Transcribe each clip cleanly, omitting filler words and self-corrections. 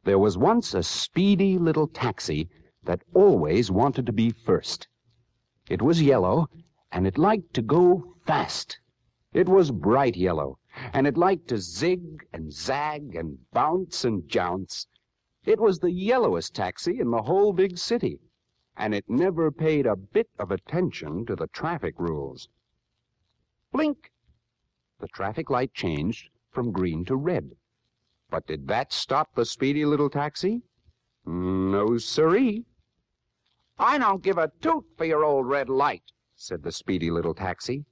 There was once a speedy little taxi that always wanted to be first. It was yellow, and it liked to go fast. It was bright yellow, and it liked to zig and zag and bounce and jounce. It was the yellowest taxi in the whole big city, and it never paid a bit of attention to the traffic rules. Blink! The traffic light changed from green to red. But did that stop the speedy little taxi? No, siree. "I don't give a toot for your old red light," said the speedy little taxi,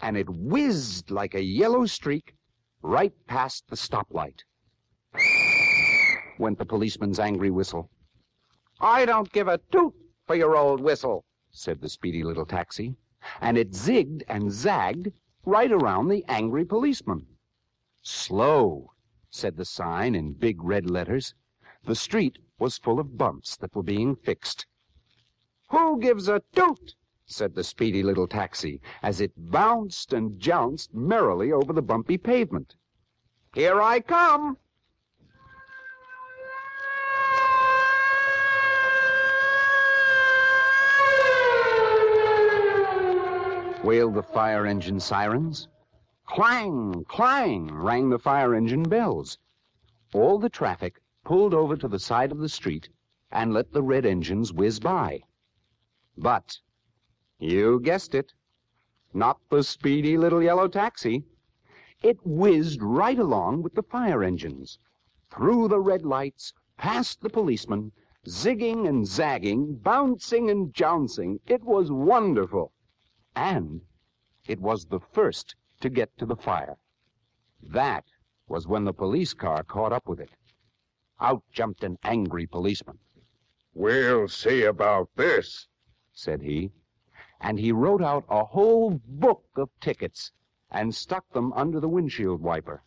and it whizzed like a yellow streak right past the stoplight. Went the policeman's angry whistle. "I don't give a toot for your old whistle," said the speedy little taxi, and it zigged and zagged right around the angry policeman. "Slow," said the sign in big red letters. The street was full of bumps that were being fixed. "Who gives a toot?" said the speedy little taxi, as it bounced and jounced merrily over the bumpy pavement. "Here I come!" Wailed the fire engine sirens. Clang, clang, rang the fire engine bells. All the traffic pulled over to the side of the street and let the red engines whiz by. But, you guessed it, not the speedy little yellow taxi. It whizzed right along with the fire engines, through the red lights, past the policeman, zigging and zagging, bouncing and jouncing. It was wonderful. And it was the first to get to the fire. That was when the police car caught up with it. Out jumped an angry policeman. "We'll see about this," said he, and he wrote out a whole book of tickets and stuck them under the windshield wiper.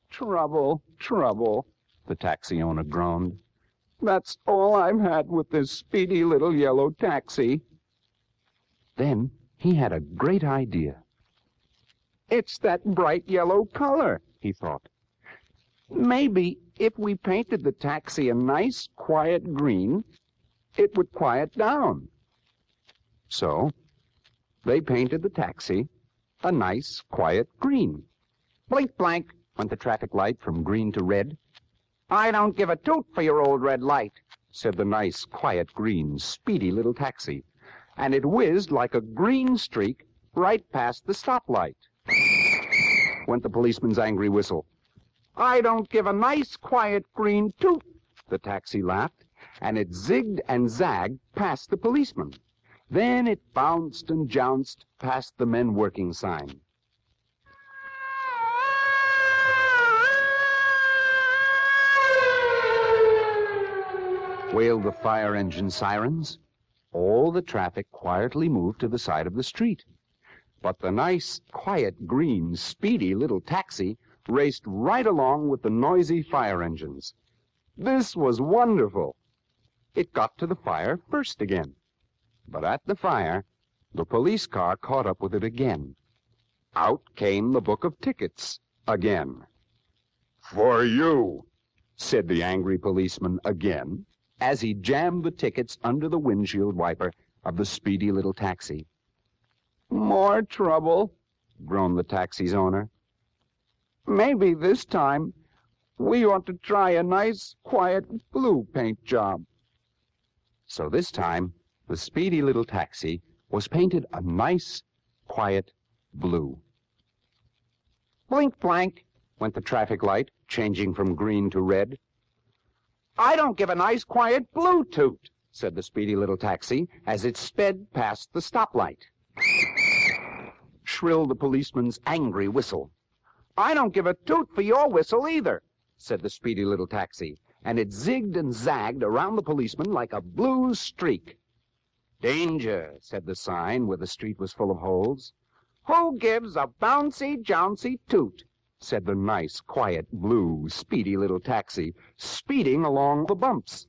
"Trouble, trouble," the taxi owner groaned. "That's all I've had with this speedy little yellow taxi." Then he had a great idea. "It's that bright yellow color," he thought. "Maybe if we painted the taxi a nice, quiet green, it would quiet down." So they painted the taxi a nice, quiet green. Blink, blank, went the traffic light from green to red. "I don't give a toot for your old red light," said the nice, quiet green, speedy little taxi, and it whizzed like a green streak right past the stoplight. Went the policeman's angry whistle. "I don't give a nice, quiet green toot," the taxi laughed, and it zigged and zagged past the policeman. Then it bounced and jounced past the men working sign. Wailed the fire engine sirens. All the traffic quietly moved to the side of the street. But the nice, quiet, green, speedy little taxi raced right along with the noisy fire engines. This was wonderful. It got to the fire first again. But at the fire, the police car caught up with it again. Out came the book of tickets again. "For you," said the angry policeman again, as he jammed the tickets under the windshield wiper of the speedy little taxi. "More trouble," groaned the taxi's owner. "Maybe this time we ought to try a nice, quiet blue paint job." So this time, the speedy little taxi was painted a nice, quiet blue. Blink, blank, went the traffic light, changing from green to red. "I don't give a nice, quiet blue toot," said the speedy little taxi as it sped past the stoplight. Shrilled the policeman's angry whistle. "I don't give a toot for your whistle either," said the speedy little taxi, and it zigged and zagged around the policeman like a blue streak. "Danger," said the sign where the street was full of holes. "Who gives a bouncy, jouncy toot?" said the nice, quiet, blue, speedy little taxi, speeding along the bumps.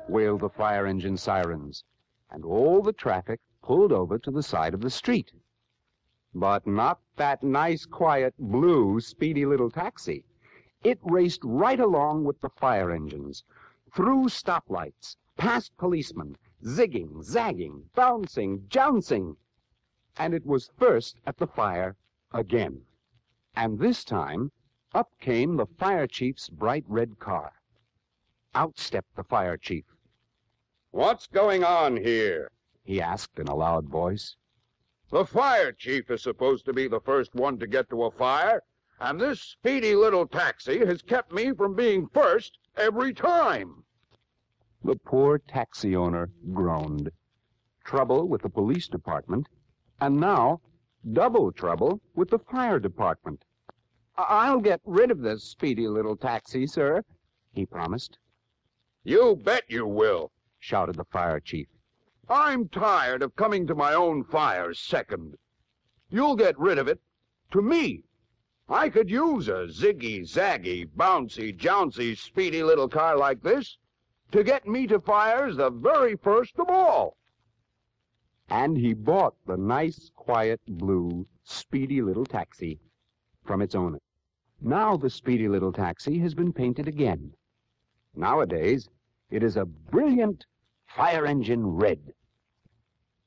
Wailed the fire engine sirens, and all the traffic pulled over to the side of the street. But not that nice, quiet, blue, speedy little taxi. It raced right along with the fire engines, through stoplights, past policemen, zigging, zagging, bouncing, jouncing. And it was first at the fire again. And this time, up came the fire chief's bright red car. Out stepped the fire chief. What's going on here? He asked in a loud voice. The fire chief is supposed to be the first one to get to a fire, and this speedy little taxi has kept me from being first every time. The poor taxi owner groaned. Trouble with the police department, and now double trouble with the fire department. "I'll get rid of this speedy little taxi, sir," he promised. You bet you will. Shouted the fire chief. I'm tired of coming to my own fires second. You'll get rid of it to me. I could use a ziggy, zaggy, bouncy, jouncy, speedy little car like this to get me to fires the very first of all. And he bought the nice, quiet, blue, speedy little taxi from its owner. Now the speedy little taxi has been painted again. Nowadays, it is a brilliant fire engine red.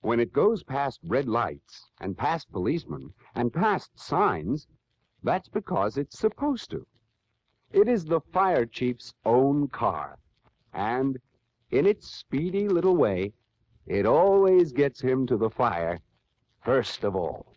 When it goes past red lights and past policemen and past signs, that's because it's supposed to. It is the fire chief's own car, and in its speedy little way, it always gets him to the fire first of all.